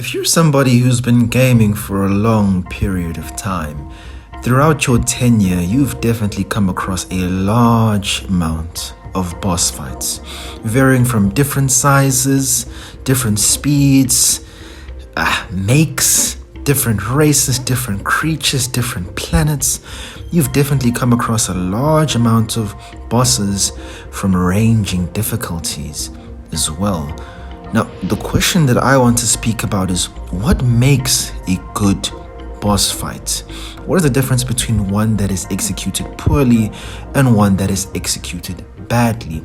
If you're somebody who's been gaming for a long period of time, throughout your tenure, you've definitely come across a large amount of boss fights, varying from different sizes, different speeds, makes, different races, different creatures, different planets. You've definitely come across a large amount of bosses from ranging difficulties as well. Now, the question that I want to speak about is what makes a good boss fight? What is the difference between one that is executed poorly and one that is executed badly?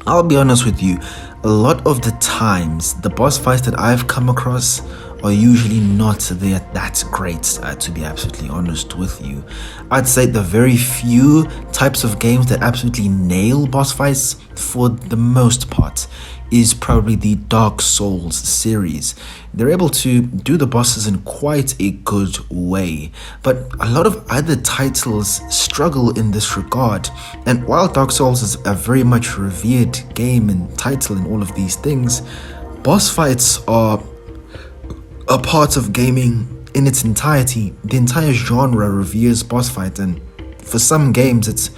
I'll be honest with you, a lot of the times, the boss fights that I've come across are usually not that great, to be absolutely honest with you. I'd say the very few types of games that absolutely nail boss fights, for the most part, is probably the Dark Souls series. They're able to do the bosses in quite a good way, but a lot of other titles struggle in this regard. And while Dark Souls is a very much revered game and title and all of these things, boss fights are a part of gaming in its entirety. The entire genre reveres boss fights, and for some games it's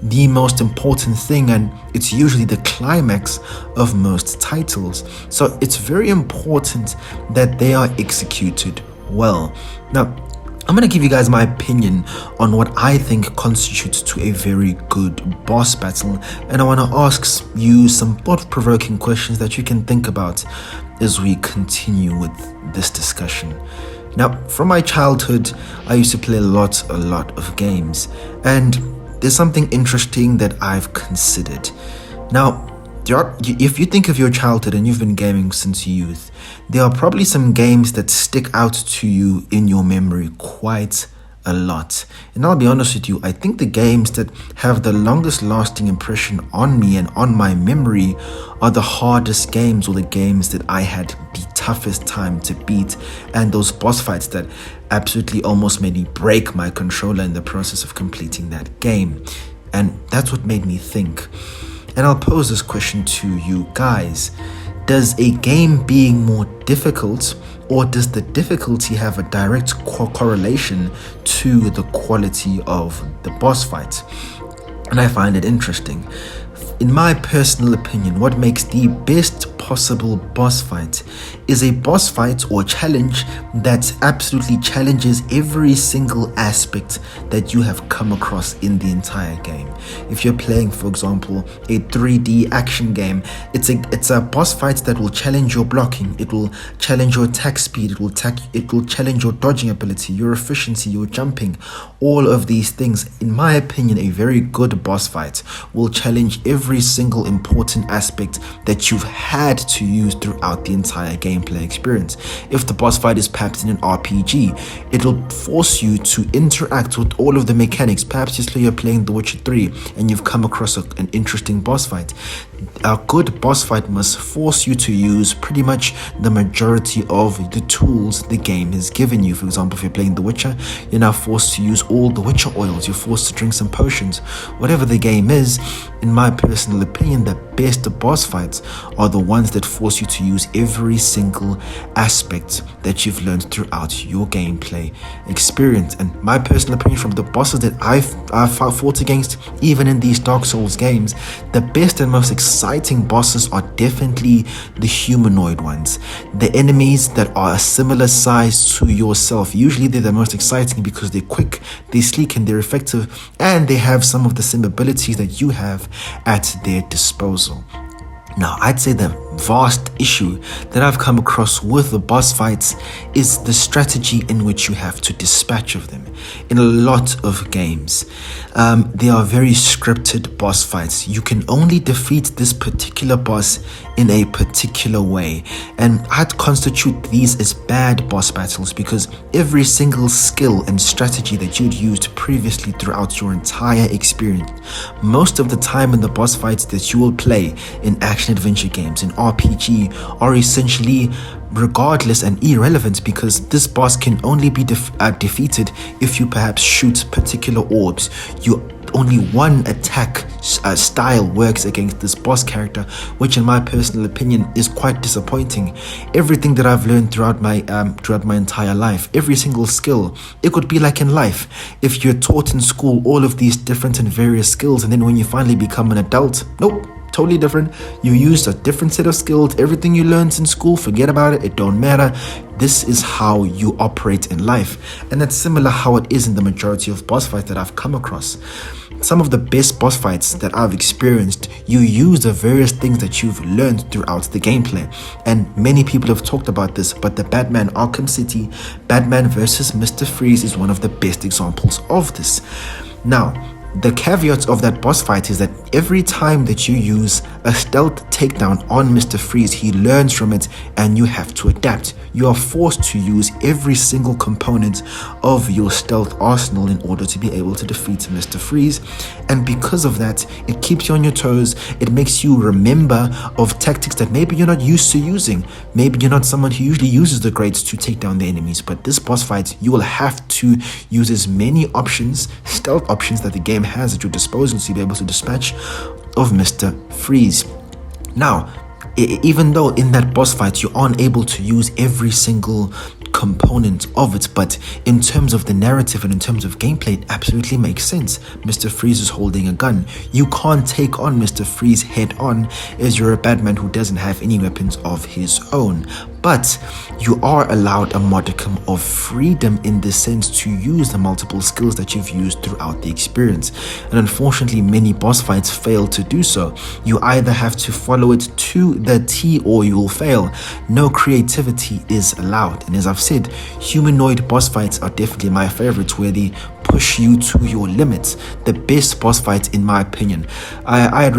the most important thing, and it's usually the climax of most titles. So it's very important that they are executed well. Now, I'm going to give you guys my opinion on what I think constitutes to a very good boss battle, and I want to ask you some thought-provoking questions that you can think about as we continue with this discussion. Now, from my childhood, I used to play a lot of games, and there's something interesting that I've considered. Now, if you think of your childhood and you've been gaming since youth, there are probably some games that stick out to you in your memory quite a lot. And I'll be honest with you, I think the games that have the longest lasting impression on me and on my memory are the hardest games, or the games that I had the toughest time to beat, and those boss fights that absolutely almost made me break my controller in the process of completing that game. And that's what made me think. And I'll pose this question to you guys. Does a game being more difficult, or does the difficulty have a direct correlation to the quality of the boss fight? And I find it interesting. In my personal opinion, what makes the best possible boss fight is a boss fight or challenge that absolutely challenges every single aspect that you have come across in the entire game. If you're playing, for example, a 3D action game, it's a boss fight that will challenge your blocking, it will challenge your attack speed, it will challenge your dodging ability, your efficiency, your jumping, all of these things. In my opinion, a very good boss fight will challenge every single important aspect that you've had to use throughout the entire gameplay experience. If the boss fight is perhaps in an RPG, it'll force you to interact with all of the mechanics. Perhaps just like you're playing The Witcher 3 and you've come across an interesting boss fight. A good boss fight must force you to use pretty much the majority of the tools the game has given you. For example, if you're playing The Witcher, you're now forced to use all the Witcher oils, you're forced to drink some potions. Whatever the game is, in my personal opinion, the best boss fights are the ones that force you to use every single aspect that you've learned throughout your gameplay experience. And my personal opinion, from the bosses that I've fought against, even in these Dark Souls games, the best and most exciting bosses are definitely the humanoid ones. The enemies that are a similar size to yourself. Usually they're the most exciting because they're quick, they're sleek, and they're effective, and they have some of the same abilities that you have at their disposal. Now, I'd say the vast issue that I've come across with the boss fights is the strategy in which you have to dispatch of them. In a lot of games, they are very scripted boss fights. You can only defeat this particular boss in a particular way, and I'd constitute these as bad boss battles because every single skill and strategy that you'd used previously throughout your entire experience, most of the time in the boss fights that you will play in action adventure games, in RPG, are essentially regardless and irrelevant, because this boss can only be defeated if you perhaps shoot particular orbs, you only one attack style works against this boss character, which in my personal opinion is quite disappointing. Everything that I've learned throughout my entire life, every single skill, it could be like in life. If you're taught in school all of these different and various skills, and then when you finally become an adult, nope, totally different. You used a different set of skills. Everything you learned in school, forget about it. It don't matter. This is how you operate in life. And that's similar how it is in the majority of boss fights that I've come across. Some of the best boss fights that I've experienced, you use the various things that you've learned throughout the gameplay. And many people have talked about this, but the Batman Arkham City, Batman versus Mr. Freeze is one of the best examples of this. Now, the caveat of that boss fight is that every time that you use a stealth takedown on Mr. Freeze, he learns from it and you have to adapt. You are forced to use every single component of your stealth arsenal in order to be able to defeat Mr. Freeze. And because of that, it keeps you on your toes. It makes you remember of tactics that maybe you're not used to using. Maybe you're not someone who usually uses the grades to take down the enemies, but this boss fight, you will have to use as many options, stealth options that the game has at your disposal to be able to dispatch of Mr. Freeze. Now, even though in that boss fight you aren't able to use every single component of it, but in terms of the narrative and in terms of gameplay, it absolutely makes sense. Mr. Freeze is holding a gun. You can't take on Mr. Freeze head on as you're a Batman who doesn't have any weapons of his own. But you are allowed a modicum of freedom in the sense to use the multiple skills that you've used throughout the experience. And unfortunately, many boss fights fail to do so. You either have to follow it to the T or you'll fail. No creativity is allowed. And as I've said, humanoid boss fights are definitely my favorites, where they push you to your limits. The best boss fights, in my opinion. I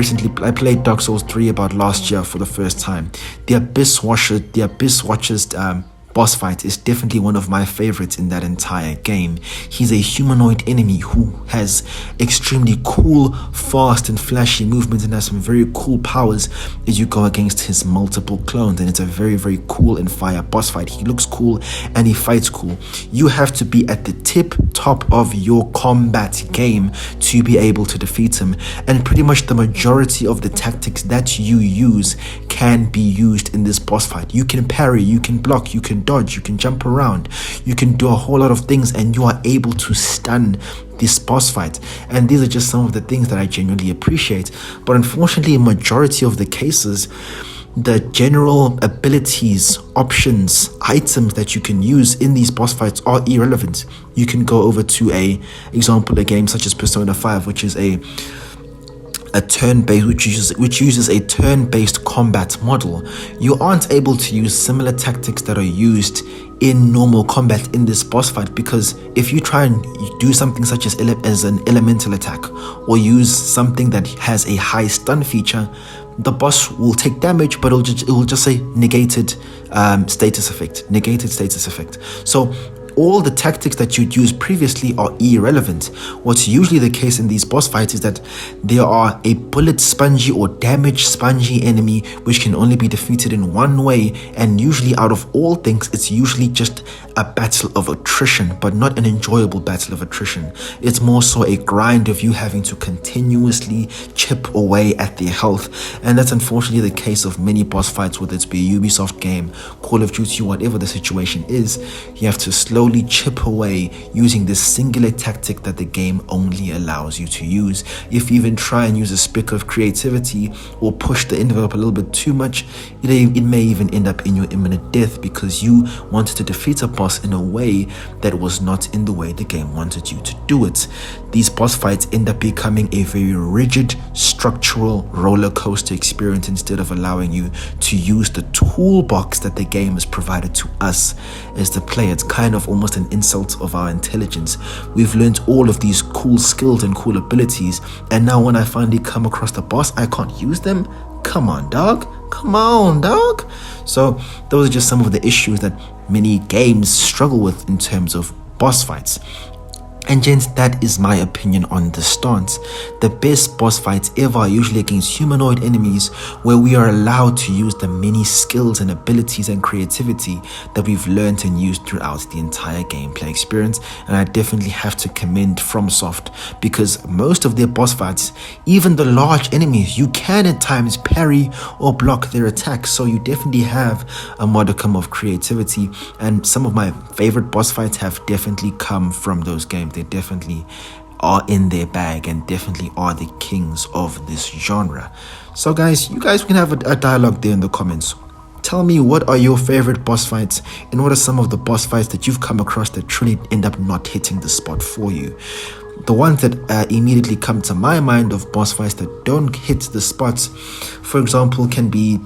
played Dark Souls 3 about last year for the first time. The Abyss Watcher's boss fight is definitely one of my favorites in that entire game. He's a humanoid enemy who has extremely cool, fast and flashy movements and has some very cool powers as you go against his multiple clones, and it's a very, very cool and fire boss fight. He looks cool and he fights cool. You have to be at the top of your combat game to be able to defeat him, and pretty much the majority of the tactics that you use can be used in this boss fight. You can parry, you can block, you can dodge, you can jump around, you can do a whole lot of things, and you are able to stun this boss fight. And these are just some of the things that I genuinely appreciate. But unfortunately, in majority of the cases, the general abilities, options, items that you can use in these boss fights are irrelevant. You can go over to a game such as Persona 5, which is a turn-based, which uses a turn-based combat model. You aren't able to use similar tactics that are used in normal combat in this boss fight, because if you try and do something such as an elemental attack or use something that has a high stun feature, the boss will take damage, but it will just say negated status effect. So all the tactics that you'd used previously are irrelevant. What's usually the case in these boss fights is that there are a bullet spongy or damage spongy enemy which can only be defeated in one way, and usually out of all things it's usually just a battle of attrition, but not an enjoyable battle of attrition. It's more so a grind of you having to continuously chip away at their health, and that's unfortunately the case of many boss fights, whether it's be a Ubisoft game, Call of Duty, whatever the situation is. You have to slowly chip away using this singular tactic that the game only allows you to use. If you even try and use a speck of creativity or push the envelope a little bit too much, it may even end up in your imminent death because you wanted to defeat a boss in a way that was not in the way the game wanted you to do it. These boss fights end up becoming a very rigid, structural roller coaster experience instead of allowing you to use the toolbox that the game has provided to us as the player. It's kind of almost an insult of our intelligence. We've learned all of these cool skills and cool abilities, and now when I finally come across the boss, I can't use them? Come on, dog. So those are just some of the issues that many games struggle with in terms of boss fights. And gents, that is my opinion on this stance. The best boss fights ever are usually against humanoid enemies, where we are allowed to use the many skills and abilities and creativity that we've learned and used throughout the entire gameplay experience. And I definitely have to commend FromSoft, because most of their boss fights, even the large enemies, you can at times parry or block their attacks. So you definitely have a modicum of creativity, and some of my favorite boss fights have definitely come from those games. They definitely are in their bag and definitely are the kings of this genre. So guys, you guys can have a dialogue there in the comments. Tell me, what are your favorite boss fights, and what are some of the boss fights that you've come across that truly end up not hitting the spot for you? The ones that immediately come to my mind of boss fights that don't hit the spots, for example, can be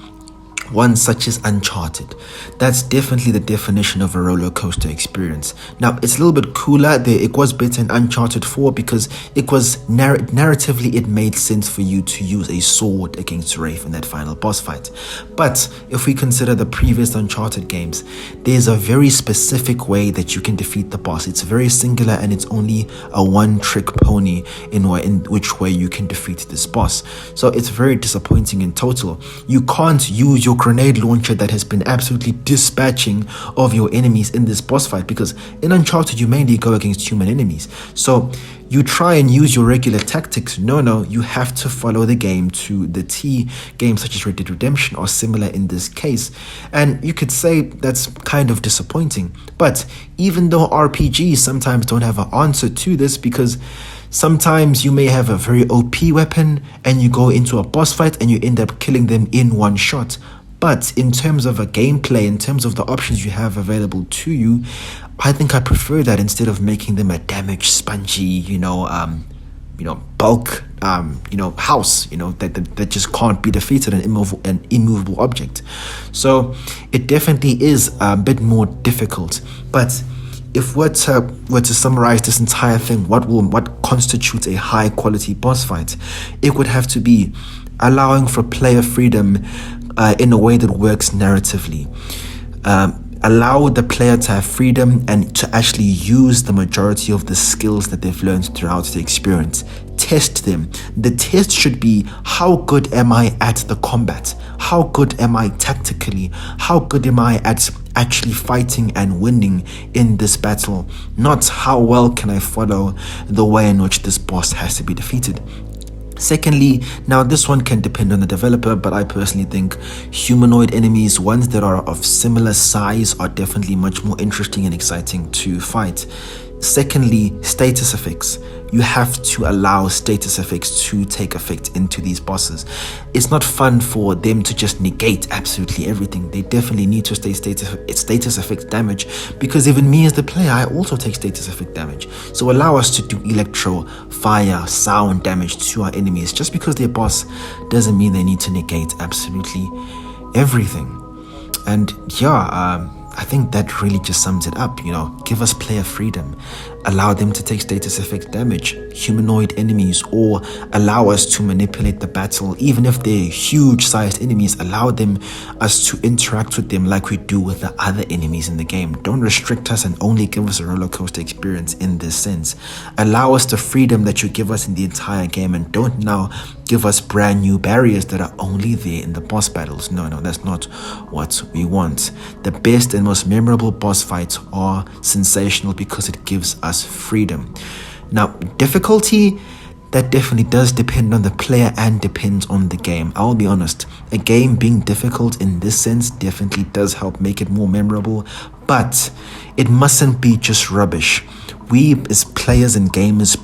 one such as Uncharted. That's definitely the definition of a roller coaster experience. Now, it's a little bit cooler there. It was better in Uncharted 4 because it was narratively, it made sense for you to use a sword against Wraith in that final boss fight. But if we consider the previous Uncharted games, there's a very specific way that you can defeat the boss. It's very singular, and it's only a one-trick pony in which way you can defeat this boss. So it's very disappointing in total. You can't use your grenade launcher that has been absolutely dispatching of your enemies in this boss fight, because in Uncharted you mainly go against human enemies. So you try and use your regular tactics. No, you have to follow the game to the T. Games such as Red Dead Redemption are similar in this case, and you could say that's kind of disappointing. But even though RPGs sometimes don't have an answer to this, because sometimes you may have a very OP weapon and you go into a boss fight and you end up killing them in one shot. But in terms of a gameplay, in terms of the options you have available to you, I think I prefer that instead of making them a damage spongy, bulk, house, that just can't be defeated, an immovable object. So it definitely is a bit more difficult. But if we're to summarize this entire thing, what constitutes a high quality boss fight? It would have to be allowing for player freedom in a way that works narratively. Allow the player to have freedom and to actually use the majority of the skills that they've learned throughout the experience. Test them. The test should be, how good am I at the combat? How good am I tactically? How good am I at actually fighting and winning in this battle? Not how well can I follow the way in which this boss has to be defeated. Secondly, now this one can depend on the developer, but I personally think humanoid enemies, ones that are of similar size, are definitely much more interesting and exciting to fight. Secondly, status effects. You have to allow status effects to take effect into these bosses. It's not fun for them to just negate absolutely everything. They definitely need to stay status effect damage, because even me as the player, I also take status effect damage. So allow us to do electro, fire, sound damage to our enemies. Just because they're boss doesn't mean they need to negate absolutely everything. And I think that really just sums it up. Give us player freedom, allow them to take status effect damage, humanoid enemies, or allow us to manipulate the battle. Even if they're huge sized enemies, allow us to interact with them like we do with the other enemies in the game. Don't restrict us and only give us a roller coaster experience in this sense. Allow us the freedom that you give us in the entire game, and don't now give us brand new barriers that are only there in the boss battles. No, that's not what we want. The best and most memorable boss fights are sensational because it gives us freedom. Now, difficulty, that definitely does depend on the player and depends on the game. I'll be honest, a game being difficult in this sense definitely does help make it more memorable, but it mustn't be just rubbish. We as players and gamers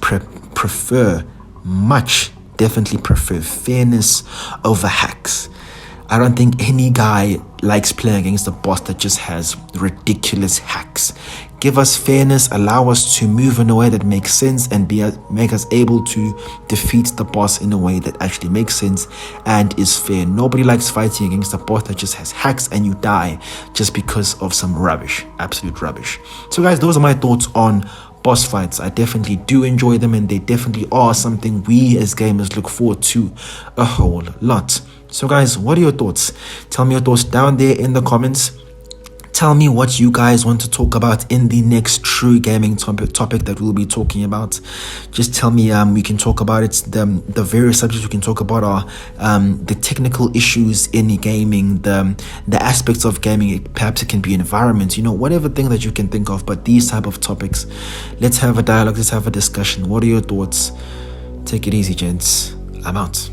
definitely prefer fairness over hacks. I don't think any guy likes playing against a boss that just has ridiculous hacks. Give us fairness, allow us to move in a way that makes sense and make us able to defeat the boss in a way that actually makes sense and is fair. Nobody likes fighting against a boss that just has hacks and you die just because of some rubbish, absolute rubbish. So guys, those are my thoughts on boss fights. I definitely do enjoy them, and they definitely are something we as gamers look forward to a whole lot. So guys, what are your thoughts? Tell me your thoughts down there in the comments. Tell me what you guys want to talk about in the next true gaming topic that we'll be talking about. Just tell me. We can talk about it. The various subjects we can talk about are the technical issues in gaming, the aspects of gaming. Perhaps it can be environment, whatever thing that you can think of. But these type of topics, let's have a dialogue. Let's have a discussion. What are your thoughts? Take it easy, gents. I'm out.